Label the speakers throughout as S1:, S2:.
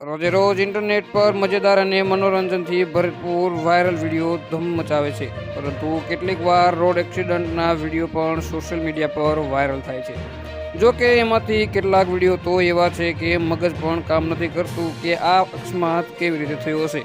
S1: રોજે રોજ ઇન્ટરનેટ પર મજેદાર અને મનોરંજનથી ભરપૂર વાયરલ વિડીયો ધૂમ મચાવે છે, પરંતુ કેટલીક વાર રોડ એક્સિડન્ટના વિડીયો પણ સોશિયલ મીડિયા પર વાયરલ થાય છે. જો કે એમાંથી કેટલાક વિડીયો તો એવા છે કે મગજ પણ કામ નથી કરતું કે આ અકસ્માત કેવી રીતે થયો હશે.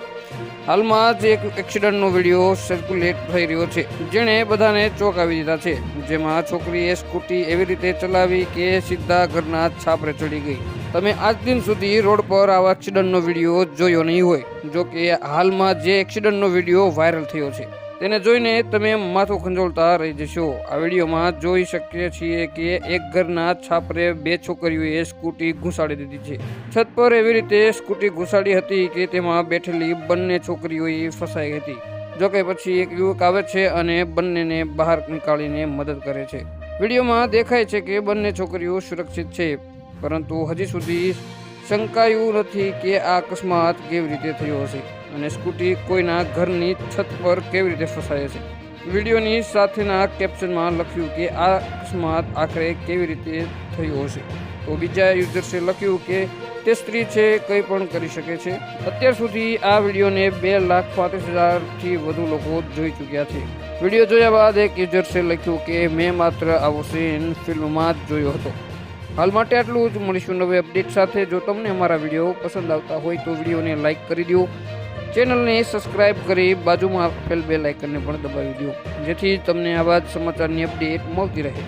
S1: હાલમાં જ એક એક્સિડન્ટનો વિડીયો સર્ક્યુલેટ થઈ રહ્યો છે, જેણે બધાને ચોંકાવી દીધા છે. જેમાં છોકરીએ સ્કૂટી એવી રીતે ચલાવી કે સીધા ઘરના છાપરે ચડી ગઈ. તમે આજ દિન સુધી રોડ પર આવા એક્સિડન્ટનો વિડીયો જોયો નહીં હોય. જો કે હાલમાં જે એક્સિડન્ટનો વિડીયો વાયરલ થયો છે તેને જોઈને તમે માથું ખંજોળતા રહી જશો. આ વિડીયોમાં જોઈ શકીએ છીએ કે એક ઘરના છાપરે બે છોકરીઓએ સ્કૂટી ઘુસાડી દીધી છે. છત પર એવી રીતે સ્કૂટી ઘુસાડી હતી કે તેમાં બેઠેલી બંને છોકરીઓએ ફસાઈ હતી. જોકે પછી એક યુવક આવે છે અને બંનેને બહાર નીકાળીને મદદ કરે છે. વિડીયોમાં દેખાય છે કે બંને છોકરીઓ સુરક્ષિત છે, પરંતુ હજી સુધી શંકાયું નથી કે આ અકસ્માત કેવી રીતે થયો હશે અને સ્કૂટી કોઈના ઘરની છત પર કેવી રીતે ફસાય છે. વિડીયોની સાથેના કેપ્શનમાં લખ્યું કે આ અકસ્માત આખરે કેવી રીતે થયો હશે. તો બીજા યુઝર્સે લખ્યું કે તે સ્ત્રી છે, કંઈ પણ કરી શકે છે. અત્યાર સુધી આ વિડીયોને 2,35,000થી વધુ લોકો જોઈ ચૂક્યા છે. વિડીયો જોયા બાદ એક યુઝર્સે લખ્યું કે મેં માત્ર આવો સીન ફિલ્મમાં જ જોયો હતો. હાલ માટે આટલું જ. મળીશું નવી અપડેટ સાથે. જો તમને અમારા વિડીયો પસંદ આવતા હોય તો વિડીયોને લાઇક કરી દો, ચેનલને સબસ્ક્રાઇબ કરી બાજુમાં આપેલ બેલ આઇકનને પણ દબાવી દો, જેથી તમને આવા જ સમાચારની અપડેટ મળતી રહે.